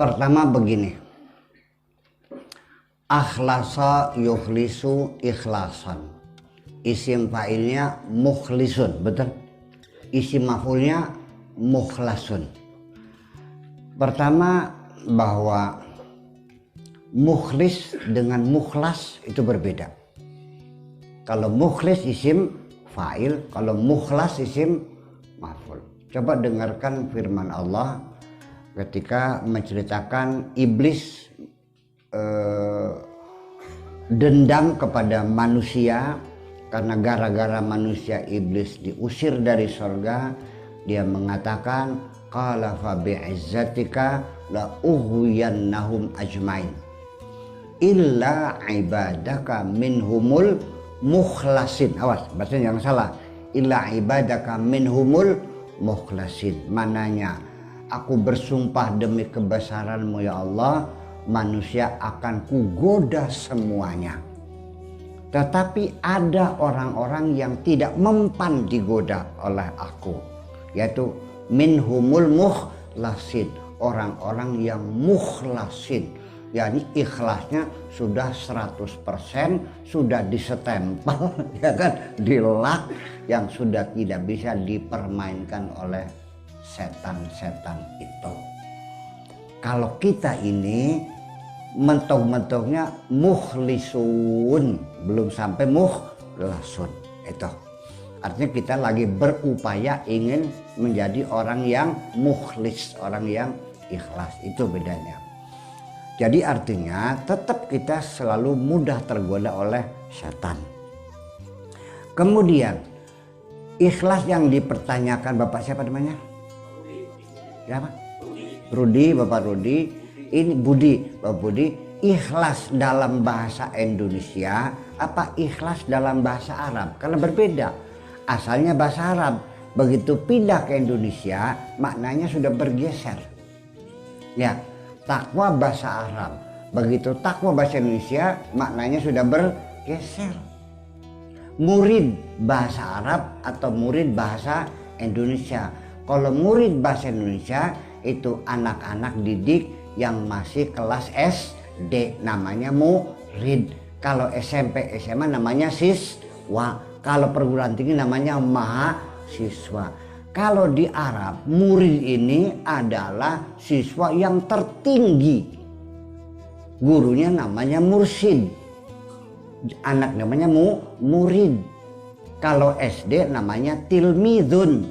Pertama begini, akhlasa yukhlisu ikhlasan. Isim fa'ilnya mukhlisun, betul? Isim maf'ulnya mukhlasun. Pertama, bahwa mukhlis dengan mukhlas itu berbeda. Kalau mukhlis isim fa'il, kalau mukhlas isim maf'ul. Coba dengarkan firman Allah ketika menceritakan iblis dendam kepada manusia karena gara-gara manusia iblis diusir dari surga. Dia mengatakan, qala fa bi'izzatika la ughwiyannahum ajmain illa ibadaka minhumul mukhlasin. Awas, bahasanya yang salah. Illa ibadaka minhumul mukhlasin. Mananya, aku bersumpah demi kebesaranmu ya Allah, manusia akan kugoda semuanya. Tetapi ada orang-orang yang tidak mempan digoda oleh aku, yaitu minhumul mukhlasin, orang-orang yang mukhlasin, yakni ikhlasnya sudah 100%, sudah disetempel, ya kan, dilak, yang sudah tidak bisa dipermainkan oleh setan-setan itu. Kalau kita ini mentok-mentoknya mukhlisun, belum sampai mukhlasun, itu artinya kita lagi berupaya ingin menjadi orang yang mukhlis, orang yang ikhlas. Itu bedanya. Jadi artinya tetap kita selalu mudah tergoda oleh setan. Kemudian ikhlas yang dipertanyakan Bapak siapa namanya? Siapa? Rudi, Bapak Rudi. Ini Budi, Bapak Budi. Ikhlas dalam bahasa Indonesia apa ikhlas dalam bahasa Arab? Karena berbeda. Asalnya bahasa Arab, begitu pindah ke Indonesia maknanya sudah bergeser. Ya, takwa bahasa Arab, begitu takwa bahasa Indonesia maknanya sudah bergeser. Murid bahasa Arab atau murid bahasa Indonesia. Kalau murid bahasa Indonesia itu anak-anak didik yang masih kelas SD, namanya murid. Kalau SMP SMA namanya siswa. Kalau perguruan tinggi namanya mahasiswa. Kalau di Arab, murid ini adalah siswa yang tertinggi. Gurunya namanya mursid. Anak namanya murid. Kalau SD namanya tilmidun.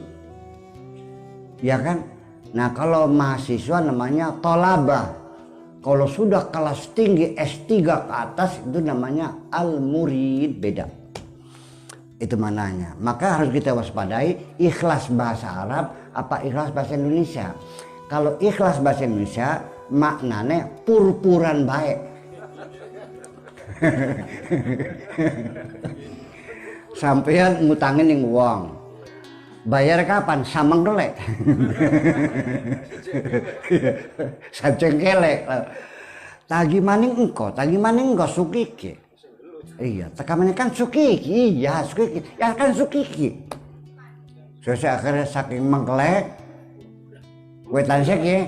Ya kan? Nah, kalau mahasiswa namanya tolabah. Kalau sudah kelas tinggi S3 ke atas itu namanya al-murid, beda. Itu mananya. Maka harus kita waspadai ikhlas bahasa Arab apa ikhlas bahasa Indonesia. Kalau ikhlas bahasa Indonesia maknanya purpuran baik. Sampean ngutangin yang uang, bayar kapan? Samang kelek. Sajeng kelek. Tagi maning engko sukiki. Iya, tekamane kan sukiki, iya sukiki, ya kan sukiki. Saya akhirnya saking mengkelek, wetan sih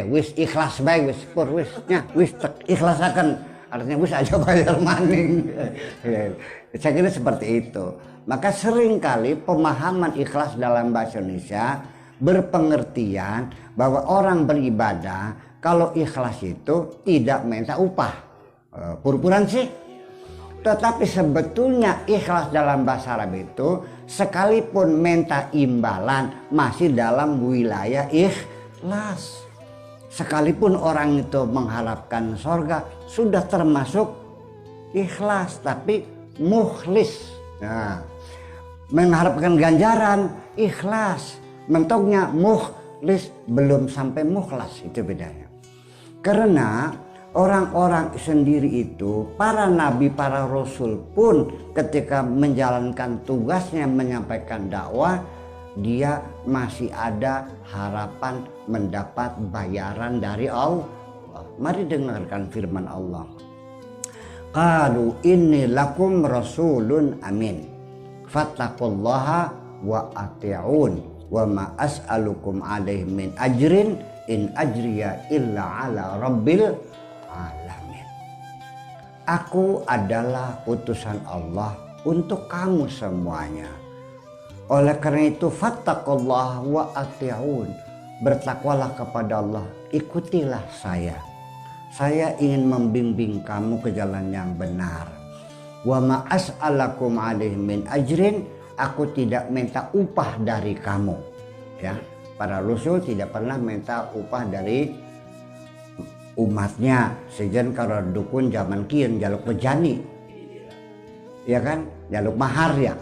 wis ikhlas baik, wis pur wis, nya wis ikhlas akan, artinya wis aja bayar maning. Saya kira seperti itu. Maka seringkali pemahaman ikhlas dalam bahasa Indonesia berpengertian bahwa orang beribadah kalau ikhlas itu tidak minta upah. Purpuran sih. Tetapi sebetulnya ikhlas dalam bahasa Arab itu sekalipun minta imbalan masih dalam wilayah ikhlas. Sekalipun orang itu mengharapkan surga sudah termasuk ikhlas, tapi mukhlis. Nah, mengharapkan ganjaran ikhlas, mentoknya mukhlis, belum sampai mukhlas, itu bedanya. Karena orang-orang sendiri itu, para nabi, para rasul pun ketika menjalankan tugasnya menyampaikan dakwah, dia masih ada harapan mendapat bayaran dari Allah. Mari dengarkan firman Allah. Qalu inni lakum rasulun amin fattaqullaha wa ati'un. wa ma as'alukum alaihi min ajrin in ajriya illa ala rabbil alamin. Aku adalah utusan Allah untuk kamu semuanya. Oleh karena itu fattaqullah wa ati'un, bertakwalah kepada Allah, ikutilah saya. Saya ingin membimbing kamu ke jalan yang benar. Wa ma as'alakum alaihi min ajrin, aku tidak minta upah dari kamu. Ya, para rasul tidak pernah minta upah dari umatnya. Sejen kalau dukun zaman kieu jaluk bejani. Ya kan? Jaluk mahar ya.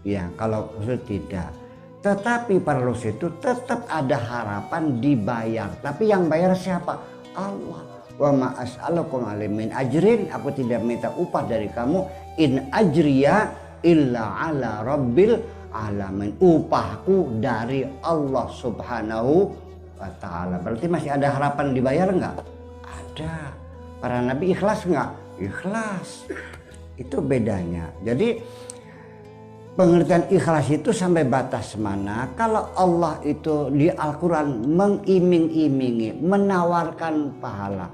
Ya, kalau rasul tidak. Tetapi para rasul itu tetap ada harapan dibayar. Tapi yang bayar siapa? Allah. Wa ma as'alukum alaihi min ajrin, aku tidak minta upah dari kamu. In ajriya illa ala rabbil alamin, upahku dari Allah subhanahu wa ta'ala. Berarti masih ada harapan dibayar enggak? Ada. Para nabi ikhlas enggak? Ikhlas. Itu bedanya. Jadi pengertian ikhlas itu sampai batas mana? Kalau Allah itu di Al-Quran mengiming-imingi, menawarkan pahala,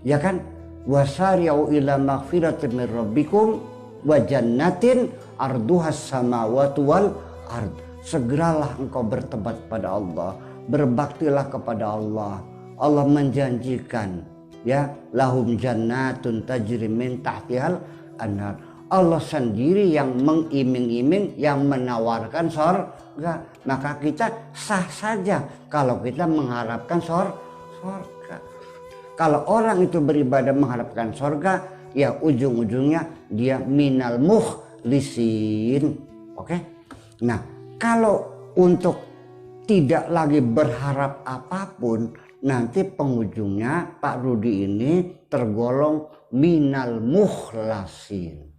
ya kan? Wasari'u ila maghfiratin min rabbikum wa jannatin arduhas samawati wal ard. Segeralah engkau bertobat pada Allah, berbaktilah kepada Allah. Allah menjanjikan, ya, lahum jannatun tajri min tahtihal anhar. Allah sendiri yang mengiming-iming, yang menawarkan surga. Maka kita sah saja kalau kita mengharapkan surga. Kalau orang itu beribadah mengharapkan surga, ya ujung-ujungnya dia minal mukhlisin. Oke? Nah, kalau untuk tidak lagi berharap apapun, nanti penghujungnya Pak Rudi ini tergolong minal mukhlasin.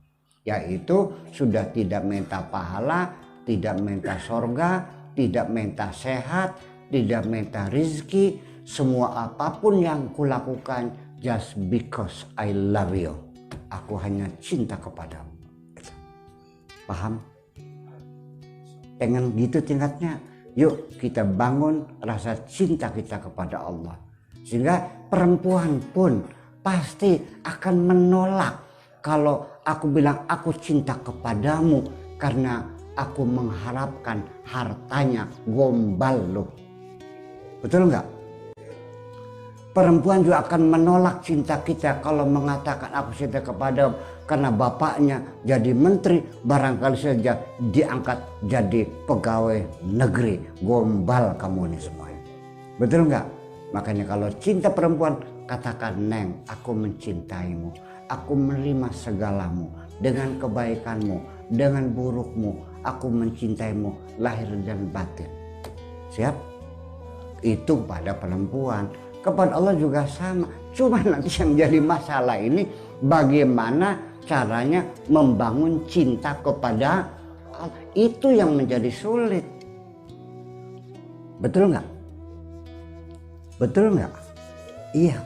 Yaitu sudah tidak minta pahala, tidak minta surga, tidak minta sehat, tidak minta rizki. Semua apapun yang kulakukan just because I love you. Aku hanya cinta kepadamu. Paham? Pengen gitu tingkatnya. Yuk kita bangun rasa cinta kita kepada Allah. Sehingga perempuan pun pasti akan menolak kalau aku bilang aku cinta kepadamu karena aku mengharapkan hartanya, gombal loh. Betul nggak? Perempuan juga akan menolak cinta kita kalau mengatakan aku cinta kepadamu karena bapaknya jadi menteri, barangkali saja diangkat jadi pegawai negeri. Gombal kamu ini semuanya. Betul nggak? Makanya kalau cinta perempuan, katakan, Neng, aku mencintaimu. Aku menerima segalamu dengan kebaikanmu, dengan burukmu. Aku mencintaimu lahir dan batin. Siap? Itu pada perempuan. Kepada Allah juga sama. Cuma nanti yang jadi masalah ini bagaimana caranya membangun cinta kepada Allah. Itu yang menjadi sulit. Betul nggak? Betul nggak? Iya.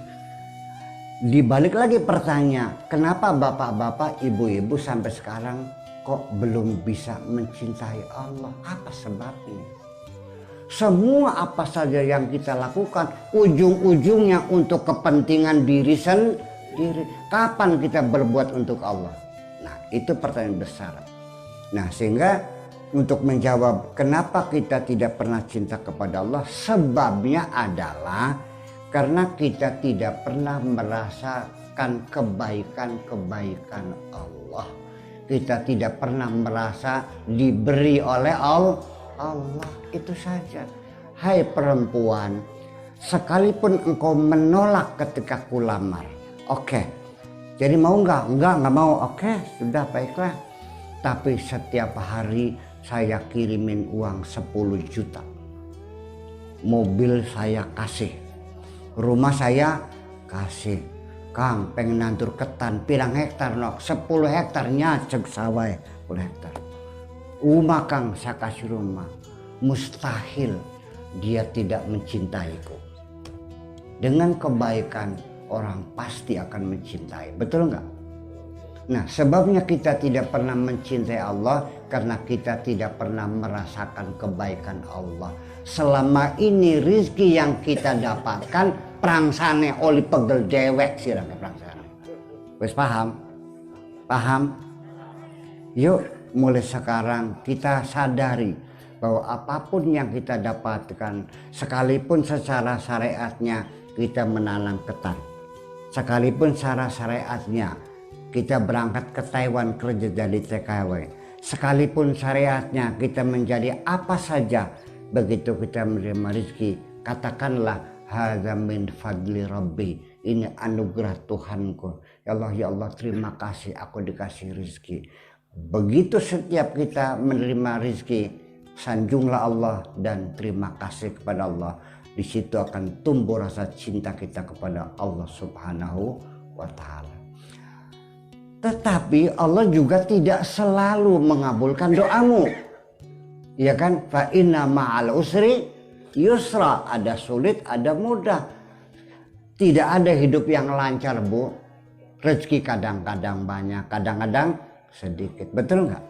Dibalik lagi pertanyaan, kenapa bapak-bapak, ibu-ibu sampai sekarang kok belum bisa mencintai Allah? Apa sebabnya? Semua apa saja yang kita lakukan ujung-ujungnya untuk kepentingan diri sendiri. Kapan kita berbuat untuk Allah? Nah, itu pertanyaan besar. Nah, sehingga untuk menjawab kenapa kita tidak pernah cinta kepada Allah, sebabnya adalah karena kita tidak pernah merasakan kebaikan-kebaikan Allah. Kita tidak pernah merasa diberi oleh Allah. Itu saja. Hai perempuan, sekalipun engkau menolak ketika kulamar, oke. Jadi mau nggak? Nggak mau. Oke, sudah baiklah. Tapi setiap hari saya kirimin uang 10 juta. Mobil saya kasih. Rumah saya kasih. Kang, pengen nantur ketan, pirang hektar nok? 10 hektarnya cek sawah 10 hektar. Rumah Kang, saya kasih rumah. Mustahil dia tidak mencintaiku. Dengan kebaikan orang pasti akan mencintai. Betul nggak? Nah, sebabnya kita tidak pernah mencintai Allah karena kita tidak pernah merasakan kebaikan Allah. Selama ini rizki yang kita dapatkan prangsane oli pegel dewek sirah prangsane. Wes paham? Paham? Yuk mulai sekarang kita sadari bahwa apapun yang kita dapatkan, sekalipun secara syariatnya kita menanam ketan, sekalipun secara syariatnya kita berangkat ke Taiwan kerja jadi TKW, sekalipun syariatnya kita menjadi apa saja, begitu kita menerima rezeki, katakanlah hadza min fadli rabbi, ini anugerah Tuhanku. Ya Allah, terima kasih aku dikasih rezeki. Begitu setiap kita menerima rezeki, sanjunglah Allah dan terima kasih kepada Allah. Di situ akan tumbuh rasa cinta kita kepada Allah Subhanahu wa Ta'ala. Tetapi Allah juga tidak selalu mengabulkan doamu, ya kan? Fa inna ma'al usri yusra, ada sulit ada mudah. Tidak ada hidup yang lancar, Bu. Rezeki kadang-kadang banyak, kadang-kadang sedikit, betul nggak?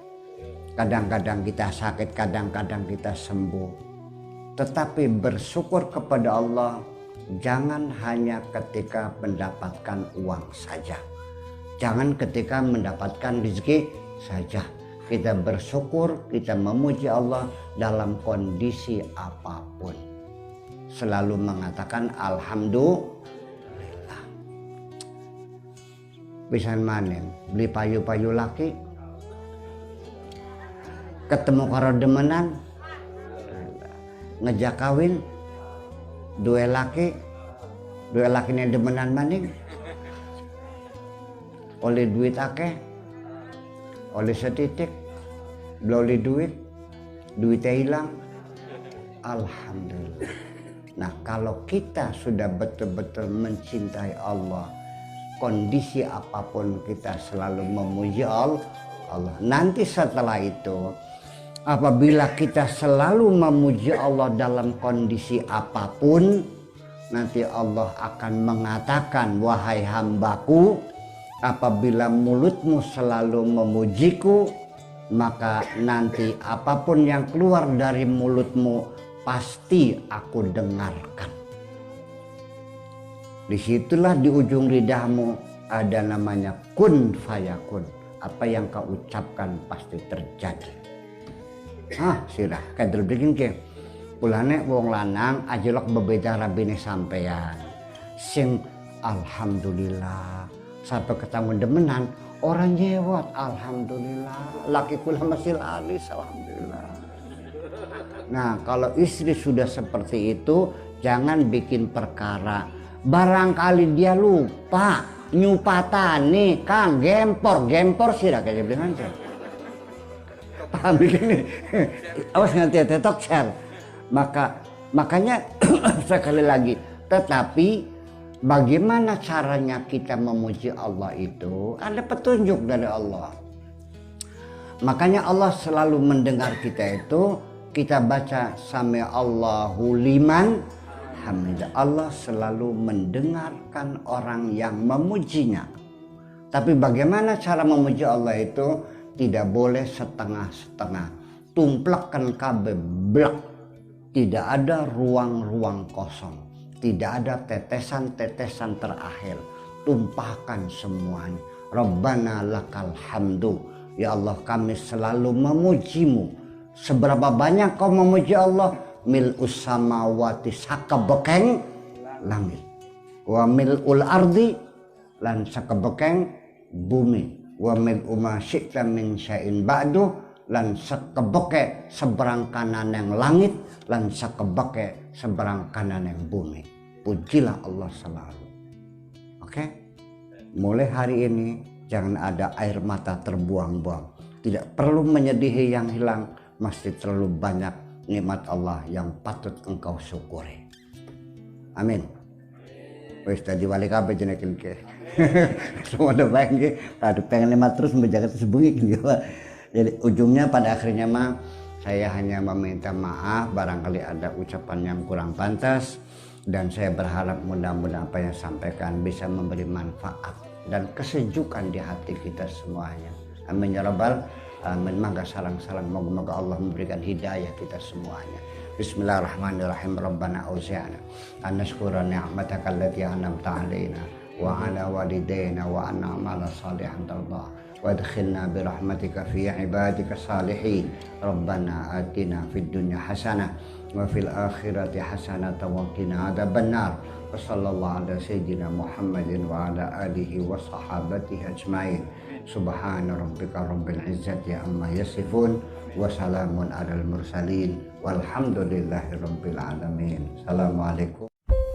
Kadang-kadang kita sakit, kadang-kadang kita sembuh. Tetapi bersyukur kepada Allah jangan hanya ketika mendapatkan uang saja, jangan ketika mendapatkan rezeki saja. Kita bersyukur, kita memuji Allah dalam kondisi apapun. Selalu mengatakan alhamdulillah. Bisa manen, beli payu-payu laki, ketemu karo demenan, ngejak kawin, dua laki ini demenan maning, oleh duit akeh, oleh setitik, oleh duitnya hilang, alhamdulillah. Nah, kalau kita sudah betul-betul mencintai Allah, kondisi apapun kita selalu memuji Allah. Nanti setelah itu, apabila kita selalu memuji Allah dalam kondisi apapun, nanti Allah akan mengatakan, wahai hambaku, apabila mulutmu selalu memujiku, maka nanti apapun yang keluar dari mulutmu pasti aku dengarkan. Disitulah di ujung lidahmu ada namanya kun fayakun. Apa yang kau ucapkan pasti terjadi. Sirah kader bikin ke pulane wong lanang ajelok bebeda rabine sampean sing alhamdulillah sampai ketemu demenan orang nyewot alhamdulillah, laki kula masih laris alhamdulillah. Nah, kalau istri sudah seperti itu jangan bikin perkara, barangkali dia lupa nyupatane Kang gempor sirah kayak bilang aja. Paham begini? Awas nanti tetok share. Makanya sekali lagi, tetapi bagaimana caranya kita memuji Allah itu ada petunjuk dari Allah. Makanya Allah selalu mendengar kita itu, kita baca sami Allahu liman hamidah. Allah selalu mendengarkan orang yang memujinya. Tapi bagaimana cara memuji Allah itu? Tidak boleh setengah-setengah, tumplekkan kabeh blak. Tidak ada ruang-ruang kosong, tidak ada tetesan-tetesan terakhir. Tumpahkan semuanya. Rabbana lakal hamdu, ya Allah kami selalu memujimu. Seberapa banyak kau memuji Allah? Mil'us samawati sakabekeng langit, wa mil'ul ardi lan sakabekeng bumi, wa mil'u ma syi'ta min syai'in ba'du lan sakebeke seberang kanan yang langit lan sakebeke seberang kanan yang bumi. Pujilah Allah selalu. Oke? Mulai hari ini jangan ada air mata terbuang-buang. Tidak perlu menyedihi yang hilang, masih terlalu banyak nikmat Allah yang patut engkau syukuri. Amin. Wis tadi wali kabeh jenekin ke. Semua udah baik nggih. Aduh pengen nikmat terus menjaga tersebunyi gitu. Jadi ujungnya pada akhirnya mah saya hanya meminta maaf barangkali ada ucapan yang kurang pantas, dan saya berharap mudah-mudahan apa yang sampaikan bisa memberi manfaat dan kesejukan di hati kita semuanya. Amin ya rabbal alamin. Mangga salang-salang moga-moga Allah memberikan hidayah kita semuanya. Bismillahirrahmanirrahim. Rabbana auzi'na an nashkura ni'mataka allati an'amta 'alaina wa 'ala walidayna wa an na'mala salihan tardah وادخلنا برحمتك في عبادك الصالحين ربنا آتنا في الدنيا حسنة وفي الآخرة حسنة وقنا عذاب النار وصلى الله على سيدنا محمد وعلى آله وصحابته أجمعين سبحان ربك رب العزة عما يصفون وسلام على المرسلين والحمد لله رب العالمين. السلام عليكم.